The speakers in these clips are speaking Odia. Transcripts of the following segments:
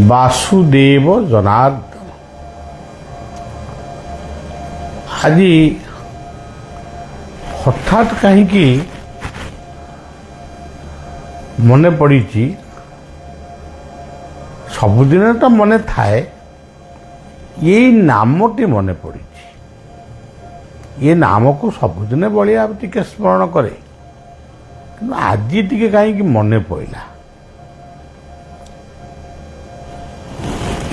ବାସୁଦେବ ଜନାର୍ଦ୍ଦନ। ଆଜି ହଠାତ୍ କାହିଁକି ମନେ ପଡ଼ିଛି, ସବୁଦିନ ତ ମନେ ଥାଏ, ଏଇ ନାମଟି ମନେ ପଡ଼ିଛି। ଏ ନାମକୁ ସବୁଦିନ ଭଳିଆ ଟିକେ ସ୍ମରଣ କରେ, କିନ୍ତୁ ଆଜି ଟିକେ କାହିଁକି ମନେ ପଡ଼ିଲା।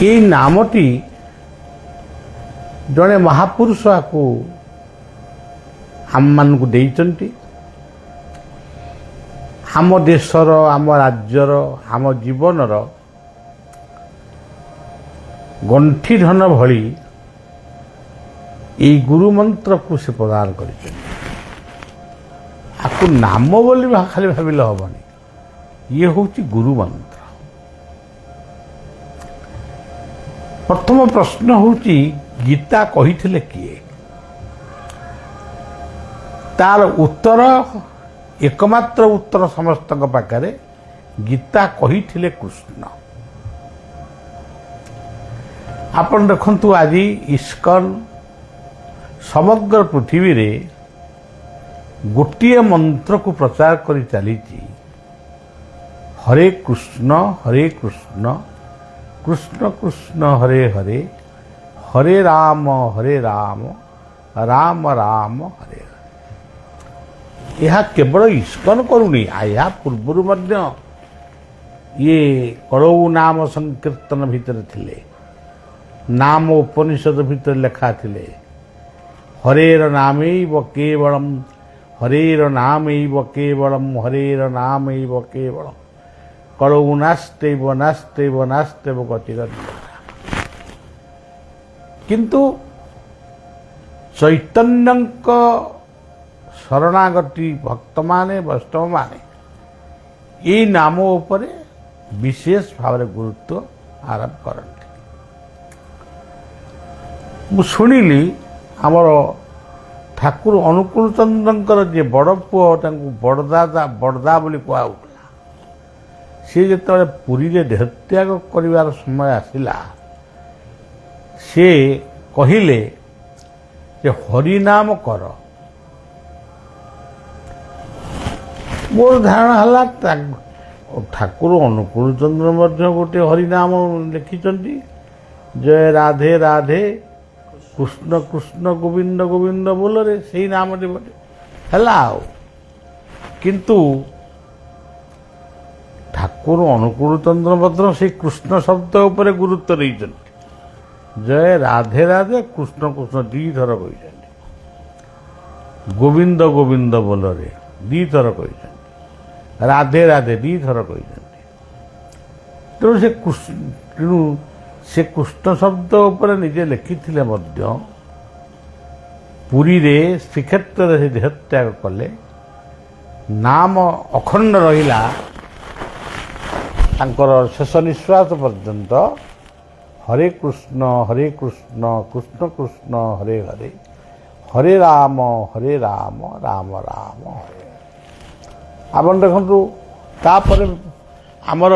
ଏଇ ନାମଟି ଜଣେ ମହାପୁରୁଷ ଆକୁ ଆମମାନଙ୍କୁ ଦେଇଛନ୍ତି। ଆମ ଦେଶର, ଆମ ରାଜ୍ୟର, ଆମ ଜୀବନର ଗଣ୍ଠି ଧନ ଭଳି ଏଇ ଗୁରୁମନ୍ତ୍ରକୁ ସେ ପ୍ରଦାନ କରିଛନ୍ତି। ଆକୁ ନାମ ବୋଲି ଖାଲି ଭାବିଲେ ହବନି, ଇଏ ହେଉଛି ଗୁରୁମନ୍ତ୍ର। ପ୍ରଥମ ପ୍ରଶ୍ନ ହେଉଛି, ଗୀତା କହିଥିଲେ କିଏ? ତାର ଉତ୍ତର, ଏକମାତ୍ର ଉତ୍ତର ସମସ୍ତଙ୍କ ପାଖରେ, ଗୀତା କହିଥିଲେ କୃଷ୍ଣ। ଆପଣ ଦେଖନ୍ତୁ, ଆଜି ଇସ୍କନ ସମଗ୍ର ପୃଥିବୀରେ ଗୋଟିଏ ମନ୍ତ୍ରକୁ ପ୍ରଚାର କରି ଚାଲିଛି, ହରେ କୃଷ୍ଣ କୃଷ୍ଣ କୃଷ୍ଣ ହରେ ହରେ, ହରେ ରାମ ରାମ ରାମ ହରେ ହରେ। ଏହା କେବଳ ଇସ୍କନ କରୁନି, ଏହା ପୂର୍ବରୁ ମଧ୍ୟ ଇଏ କଳଉ ନାମ ସଂକୀର୍ତ୍ତନ ଭିତରେ ଥିଲେ, ନାମ ଉପନିଷଦ ଭିତରେ ଲେଖା ଥିଲେ, ହରେର ନାମୈବ କେବଳମ୍, ହରେର ନାମୈବ କେବଳମ୍, ହରେର ନାମୈବ କେବଳମ୍, କଳଉ ନାସ୍ତୈବ ନାସ୍ତୈବ ନାସ୍ତୈବ ଗତିରନ୍ୟଥା। କିନ୍ତୁ ଚୈତନ୍ୟଙ୍କ ଶରଣାଗତି ଭକ୍ତମାନେ, ବୈଷ୍ଣବମାନେ ଏଇ ନାମ ଉପରେ ବିଶେଷ ଭାବରେ ଗୁରୁତ୍ୱ ଆରୋପ କରନ୍ତି। ମୁଁ ଶୁଣିଲି ଆମର ଠାକୁର ଅନୁକୂଳ ଚନ୍ଦ୍ରଙ୍କର ଯିଏ ବଡ଼ ପୁଅ, ତାଙ୍କୁ ବଡ଼ଦା ବୋଲି କୁହାଯାଉଥିଲା। ସେ ଯେତେବେଳେ ପୁରୀରେ ଦେହତ୍ୟାଗ କରିବାର ସମୟ ଆସିଲା, ସେ କହିଲେ ଯେ ହରିନାମ କର। ମୋର ଧାରଣା ହେଲା ଠାକୁର ଅନୁକୂଳ ଚନ୍ଦ୍ର ମଧ୍ୟ ଗୋଟେ ହରିନାମ ଲେଖିଛନ୍ତି, ଜୟ ରାଧେ ରାଧେ କୃଷ୍ଣ କୃଷ୍ଣ ଗୋବିନ୍ଦ ଗୋବିନ୍ଦ ବୋଲରେ, ସେଇ ନାମଟି ହେଲା। ଆଉ କିନ୍ତୁ ଠାକୁର ଅନୁକୂଳ ଚନ୍ଦ୍ର ମଧ୍ୟ ସେଇ କୃଷ୍ଣ ଶବ୍ଦ ଉପରେ ଗୁରୁତ୍ୱ ଦେଇଛନ୍ତି। ଜୟ ରାଧେ ରାଧେ କୃଷ୍ଣ କୃଷ୍ଣ ଦୁଇଥର କହିଛନ୍ତି, ଗୋବିନ୍ଦ ଗୋବିନ୍ଦ ବୋଲରେ ଦୁଇଥର କହିଛନ୍ତି, ରାଧେ ରାଧେ ଦୁଇଥର କହିଛନ୍ତି। ତେଣୁ ସେ କୃଷ୍ଣ ଶବ୍ଦ ଉପରେ ନିଜେ ଲେଖିଥିଲେ ମଧ୍ୟ ପୁରୀରେ ଶ୍ରୀକ୍ଷେତ୍ରରେ ସେ ଦେହତ୍ୟାଗ କଲେ। ନାମ ଅଖଣ୍ଡ ରହିଲା ତାଙ୍କର ଶେଷ ନିଶ୍ୱାସ ପର୍ଯ୍ୟନ୍ତ, ହରେ କୃଷ୍ଣ କୃଷ୍ଣ କୃଷ୍ଣ ହରେ ହରେ, ହରେ ରାମ ରାମ ରାମ ହରେ। ଆପଣ ଦେଖନ୍ତୁ, ତାପରେ ଆମର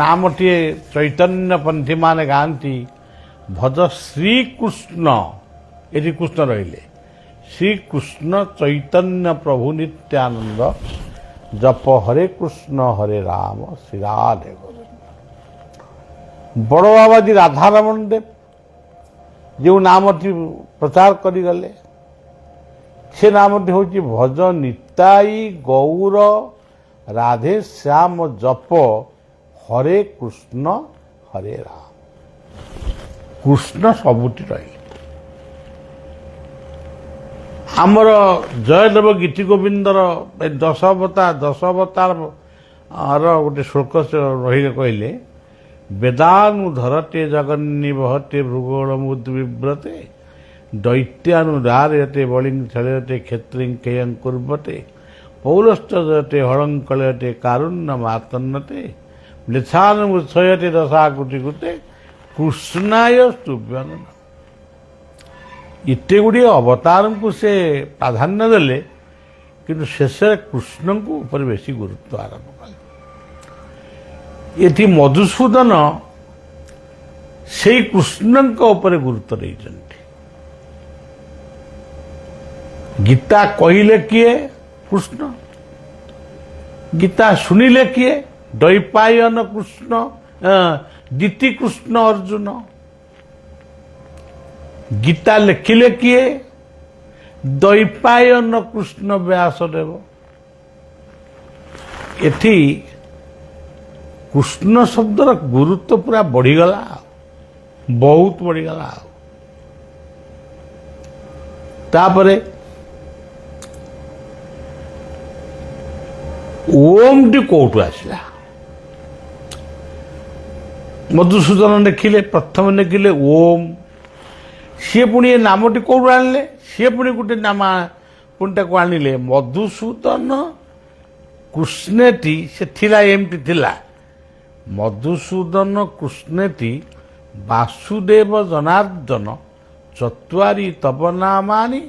ନାମଟିଏ ଚୈତନ୍ୟ ପନ୍ଥୀମାନେ ଗାଆନ୍ତି, ଭଜ ଶ୍ରୀକୃଷ୍ଣ, ଏଠି କୃଷ୍ଣ ରହିଲେ, ଶ୍ରୀକୃଷ୍ଣ ଚୈତନ୍ୟ ପ୍ରଭୁ ନିତ୍ୟାନନ୍ଦ, ଜପ ହରେ କୃଷ୍ଣ ହରେ ରାମ ଶ୍ରୀରାଧେ ଗୋବିନ୍ଦ। ବଡ଼ ବାବାଜୀ ରାଧାରମଣ ଦେବ ଯେଉଁ ନାମଟି ପ୍ରଚାର କରିଗଲେ, ସେ ନାମଟି ହେଉଛି ଭଜ ନିତାଇ ଗୌର ରାଧେ ଶ୍ୟାମ ଜପ ହରେ କୃଷ୍ଣ ହରେ ରାମ। କୃଷ୍ଣ ସବୁଠି ରହିଲେ। ଆମର ଜୟଦେବ ଗୀତି ଗୋବିନ୍ଦର ଦଶ ଅବତାର ଗୋଟେ ଶ୍ଳୋକ ରହିଲେ, କହିଲେ, ବେଦାନୁ ଧରତେ ଜଗନ୍ନି ବହତେ ଭୃଗୋଳ ମୁଦ୍ବିବ୍ରତେ, ଦୈତ୍ୟାନୁଦାରୟତେ ବଳିଂ ଛଳୟତେ କ୍ଷେତ୍ରିଂ କେୟଂ କୁର୍ବତେ, ପୌଲଶ୍ଚ ଜୟତେ ହଳଙ୍କଳୟତେ କାରୁଣ୍ୟ ମାତନ୍ନତେ, ମ୍ଲେଚ୍ଛାନୁତ୍ସୟତେ ଦଶା କୋଟି କୃତେ, କୃଷ୍ଣାୟ ସ୍ତୁଭ୍ୟଂ। ଏତେ ଗୁଡ଼ିଏ ଅବତାରଙ୍କୁ ସେ ପ୍ରାଧାନ୍ୟ ଦେଲେ, କିନ୍ତୁ ଶେଷରେ କୃଷ୍ଣଙ୍କୁ ଉପରେ ବେଶୀ ଗୁରୁତ୍ୱ ଆରୋପ କଲେ। ଏଠି ମଧୁସୂଦନ ସେଇ କୃଷ୍ଣଙ୍କ ଉପରେ ଗୁରୁତ୍ୱ ଦେଇଛନ୍ତି। ଗୀତା କହିଲେ କିଏ? କୃଷ୍ଣ। ଗୀତା ଶୁଣିଲେ କିଏ? ଦ୍ୱୈପାୟନ କୃଷ୍ଣ, ଦିତି କୃଷ୍ଣ ଅର୍ଜୁନ। ଗୀତା ଲେଖିଲେ କିଏ? ଦ୍ୱୈପାୟନ କୃଷ୍ଣ ବ୍ୟାସଦେବ। ଏଠି କୃଷ୍ଣ ଶବ୍ଦର ଗୁରୁତ୍ୱ ପୁରା ବଢିଗଲା, ବହୁତ ବଢିଗଲା। ତାପରେ ଓମଟି କୋଉଠୁ ଆସିଲା? ମଧୁସୂଦନ ଲେଖିଲେ, ପ୍ରଥମେ ଲେଖିଲେ ଓମ୍। ସିଏ ପୁଣି ଏ ନାମଟି କୋଉଠୁ ଆଣିଲେ? ସିଏ ପୁଣି ଗୋଟେ ନାମ ପୁଣି ତାକୁ ଆଣିଲେ ମଧୁସୂଦନ କୃଷ୍ଣେଟି। ସେ ଥିଲା ଏମିତି ଥିଲା, ମଧୁସୂଦନ କୃଷ୍ଣେଟି ବାସୁଦେବ ଜନାର୍ଦ୍ଦନ ଚତ୍ୱାରି ତବ ନାମାନି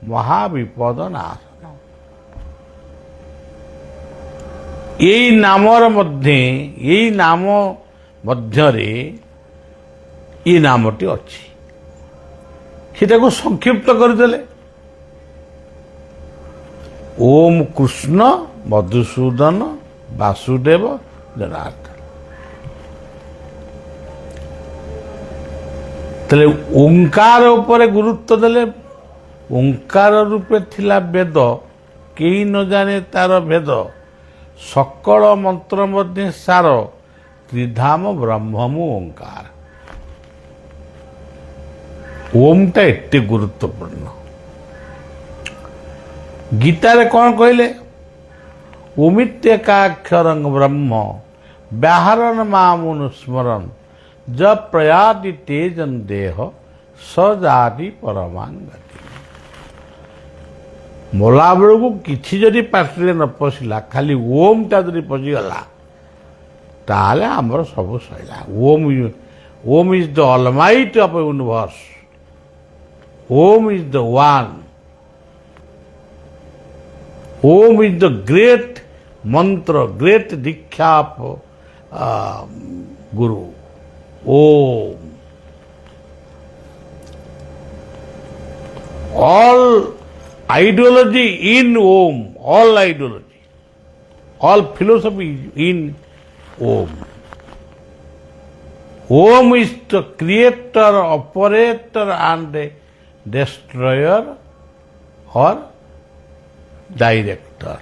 ମହାବିପଦ ନାଶନ। ଏଇ ନାମର ଏଇ ନାମ ମଧ୍ୟରେ ଏଇ ନାମଟି ଅଛି। ସେଟାକୁ ସଂକ୍ଷିପ୍ତ କରିଦେଲେ ଓମ୍ କୃଷ୍ଣ ମଧୁସୂଦନ ବାସୁଦେବ ଜନାର୍ଦ୍ଦନ। ତାହେଲେ ଓଙ୍କାର ଉପରେ ଗୁରୁତ୍ୱ ଦେଲେ। ଓଙ୍କାର ରୂପେ ଥିଲା ବେଦ, କେହି ନ ଜାଣେ ତାର ଭେଦ। ସକଳ ମନ୍ତ୍ର ମଧ୍ୟ ସାର, ତ୍ରିଧାମ ବ୍ରହ୍ମମୁ ଓଙ୍କାର। ଓମଟା ଏତେ ଗୁରୁତ୍ୱପୂର୍ଣ୍ଣ। ଗୀତାରେ କ'ଣ କହିଲେ? ଓମିତ୍ୟେକାକ୍ଷରଂ ବ୍ରହ୍ମ ବ୍ୟାହରଣ ମାମୁନୁ ସ୍ମରଣ ଜ ପ୍ରୟାତି ତେଜନ ଦେହ ସଜାତି ପରମାନ୍ ଗତି। ମଲା ବେଳକୁ କିଛି ଯଦି ପାଟିରେ ନ ପଶିଲା, ଖାଲି ଓମଟା ଯଦି ପଶିଗଲା, ତାହେଲେ ଆମର ସବୁ ସରିଲା। Om is the almighty of universe. Om is the one. Om is the great mantra, great diksha of guru. Om all ideology in Om, all ideology, all philosophy in Om. Om is the creator, operator and destroyer और director.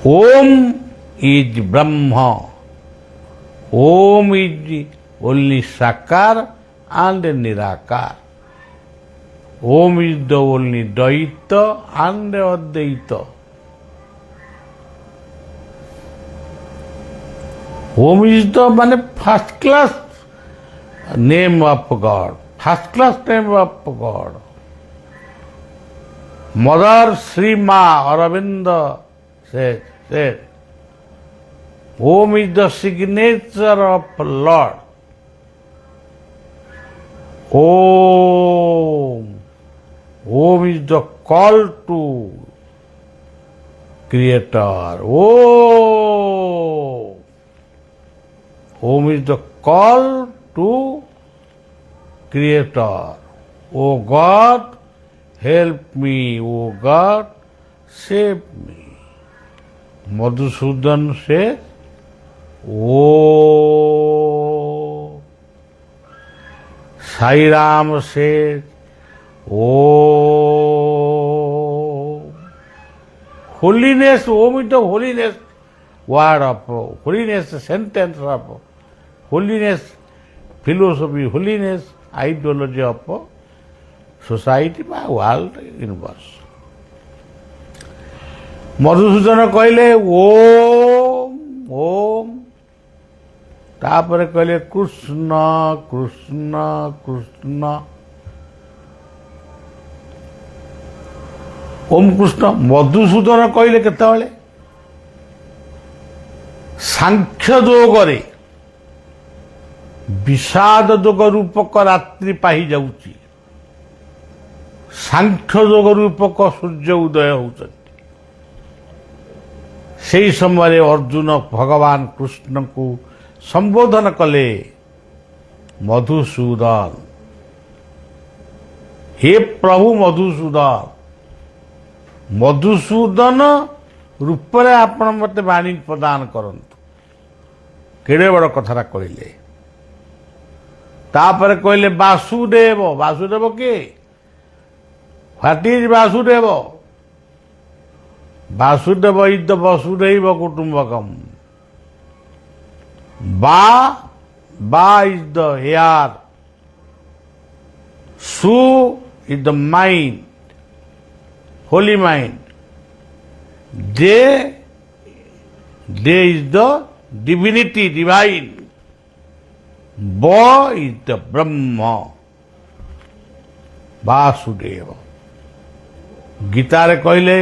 Om is Brahma, Om is only sakar and nirakar, Om is the only dvaita and advaita. Om is the माने first class name of God, first class name of God. Mother Shri माँ Arvind said, Om is the signature of Lord. Om is the call to Creator. Om is the call to Creator. Oh God, help me. Oh God, save me. Madhusudan से ओ, साई राम से O, holiness, Om is the holiness word of holiness, sentence of holiness philosophy, holiness ideology of society बा वर्ल्ड यूनिवर्स। मधुसूदन कहले ओम ओम, तापर कहले कृष्ण कृष्ण कृष्ण, ओम कृष्ण। मधुसूदन कहले केतेबेले सांख्य जोगरे विषाद जोग रूपक रात्रि पाई जाउची, सांख्य जोग रूपक सूर्य उदय होउछन। ସେହି ସମୟରେ ଅର୍ଜୁନ ଭଗବାନ କୃଷ୍ଣଙ୍କୁ ସମ୍ବୋଧନ କଲେ ମଧୁସୂଦନ, ହେ ପ୍ରଭୁ ମଧୁସୂଦନ, ମଧୁସୂଦନ ରୂପରେ ଆପଣ ମୋତେ ବାଣୀ ପ୍ରଦାନ କରନ୍ତୁ। କେଡ଼େ ବଡ଼ କଥାଟା କହିଲେ। ତାପରେ କହିଲେ ବାସୁଦେବ। ବାସୁଦେବ କିଏ? What is Basudev? Basudev is the Vasudhaiva Kutumbakam. Ba is the air, Su is the mind, holy mind. They is the divinity, divine. Ba is the Brahma, Vasudeva. ଗୀତାରେ କହିଲେ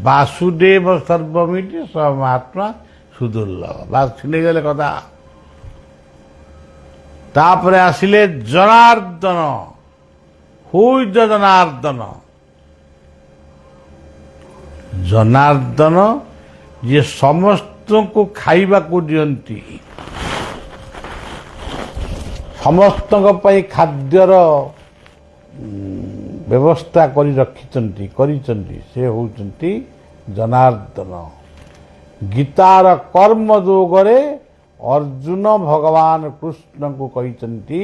ବାସୁଦେବ ସର୍ବମିତି ସମାତ୍ମା ସୁଦୁର୍ଲଭ। ବାସ ନେଇଗଲେ କଥା। ତାପରେ ଆସିଲେ ଜନାର୍ଦ୍ଦନ। ହୁ ଇଜ ଦ ଜନାର୍ଦ୍ଦନ? ଜନାର୍ଦ୍ଦନ ଯିଏ ସମସ୍ତଙ୍କୁ ଖାଇବାକୁ ଦିଅନ୍ତି, ସମସ୍ତଙ୍କ ପାଇଁ ଖାଦ୍ୟର ବ୍ୟବସ୍ଥା କରି କରିଛନ୍ତି ସେ ହେଉଛନ୍ତି ଜନାର୍ଦ୍ଦନ। ଗୀତାର କର୍ମ ଯୋଗରେ ଅର୍ଜୁନ ଭଗବାନ କୃଷ୍ଣଙ୍କୁ କହିଛନ୍ତି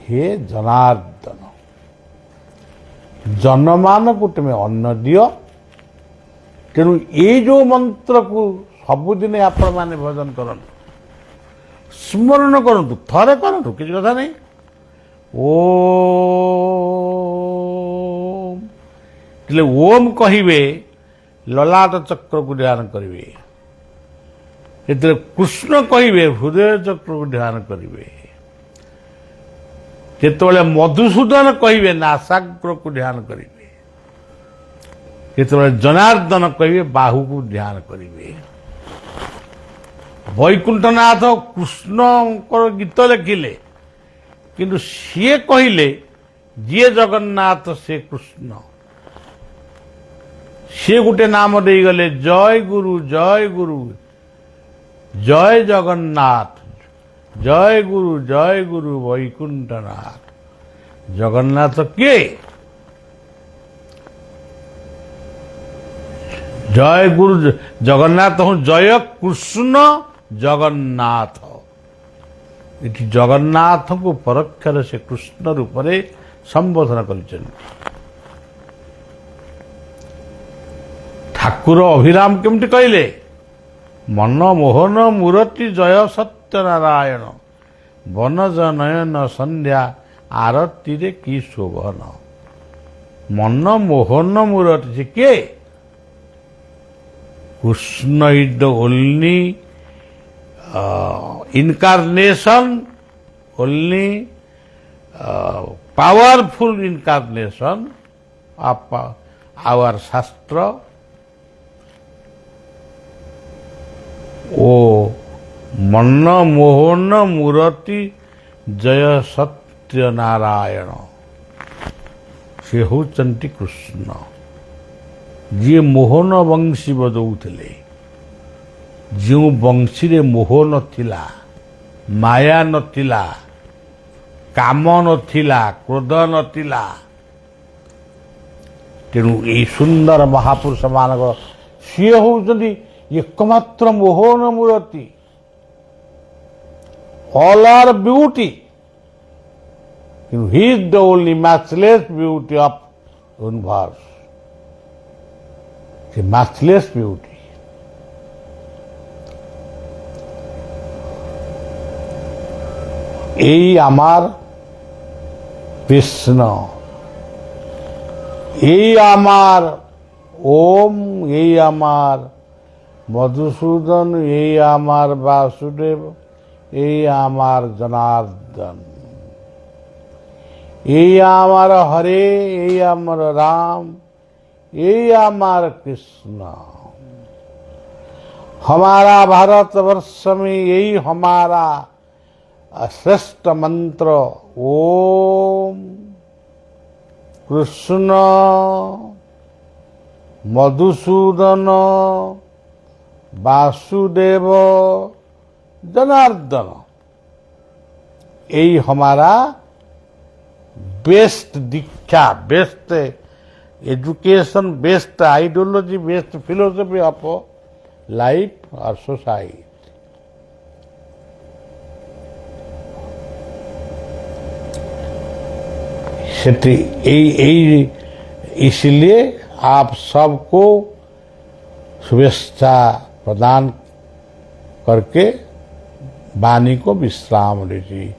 ହେ ଜନାର୍ଦ୍ଦନ, ଜନମାନଙ୍କୁ ତୁମେ ଅନ୍ନ ଦିଅ। ତେଣୁ ଏଇ ଯେଉଁ ମନ୍ତ୍ରକୁ ସବୁଦିନେ ଆପଣମାନେ ଭଜନ କରନ୍ତୁ, ସ୍ମରଣ କରନ୍ତୁ, ଥରେ କରନ୍ତୁ, କିଛି କଥା ନାହିଁ। ଓମ୍ ହେଲେ ଓମ୍ କହିବେ, ଲଲାଟ ଚକ୍ରକୁ ଧ୍ୟାନ କରିବେ। ଯେତେବେଳେ କୃଷ୍ଣ କହିବେ ହୃଦୟ ଚକ୍ରକୁ ଧ୍ୟାନ କରିବେ। ଯେତେବେଳେ ମଧୁସୂଦନ କହିବେ ନାସାଗ୍ରକୁ ଧ୍ୟାନ କରିବେ। ଯେତେବେଳେ ଜନାର୍ଦ୍ଦନ କହିବେ ବାହୁକୁ ଧ୍ୟାନ କରିବେ। ବୈକୁଣ୍ଠନାଥ କୃଷ୍ଣଙ୍କର ଗୀତ ଲେଖିଲେ, କିନ୍ତୁ ସିଏ କହିଲେ ଯିଏ ଜଗନ୍ନାଥ ସେ କୃଷ୍ଣ। ସିଏ ଗୋଟେ ନାମ ଦେଇଗଲେ ଜୟ ଗୁରୁ, ଜୟ ଗୁରୁ, ଜୟ ଜଗନ୍ନାଥ, ଜୟ ଗୁରୁ ବୈକୁଣ୍ଠନାଥ। ଜଗନ୍ନାଥ କିଏ? ଜୟ ଗୁରୁ ଜଗନ୍ନାଥ ହୁଁ ଜୟ କୃଷ୍ଣ ଜଗନ୍ନାଥ। ଏଠି ଜଗନ୍ନାଥଙ୍କୁ ପରୋକ୍ଷରେ ସେ କୃଷ୍ଣ ରୂପରେ ସମ୍ବୋଧନ କରିଛନ୍ତି। ଠାକୁର ଅଭିରାମ କେମିତି କହିଲେ? ମନମୋହନ ମୂରତି ଜୟ ସତ୍ୟନାରାୟଣ, ବନଜ ନୟନ ସନ୍ଧ୍ୟା ଆରତିରେ କି ଶୋଭନ। ମନମୋହନ ମୂରତି ସେ କିଏ? Krishna is the only incarnation, only powerful incarnation of our Shastra. ଓ ମନ ମୋହନ ମୂରତି ଜୟ ସତ୍ୟ ନାରାୟଣ, ସେ ହେଉଛନ୍ତି କୃଷ୍ଣ। ଯିଏ ମୋହନ ବଂଶୀ ବଜାଉଥିଲେ, ଯେଉଁ ବଂଶୀରେ ମୋହ ନଥିଲା, ମାୟା ନଥିଲା, କାମ ନଥିଲା, କ୍ରୋଧ ନଥିଲା। ତେଣୁ ଏହି ସୁନ୍ଦର ମହାପୁରୁଷମାନଙ୍କ ସିଏ ହେଉଛନ୍ତି ଏକମାତ୍ର ମୋହନ ମୂରତି। All are beauty, he is the only matchless beauty of universe. ସେ ମ୍ୟାଚଲେସ୍ ବିଉଟି। এই আমার কৃষ্ণ, এই আমার ওম, এই আমার মধুসূদন, এই আমার বাসুদেব, এই আমার জনার্দন, এই আমার হরে, এই আমার রাম, এই আমার কৃষ্ণ। हमारा भारतवर्ष में यही हमारा श्रेष्ठ मंत्र ओम कृष्ण मधुसूदन वासुदेव जनार्दन, यही हमारा best Diksha, best education, best ideology, best philosophy of life और सोसाइटी। इसलिए आप सबको शुभेच्छा प्रदान करके वाणी को विश्राम दीजिए।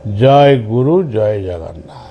जय गुरु, जय जगन्नाथ।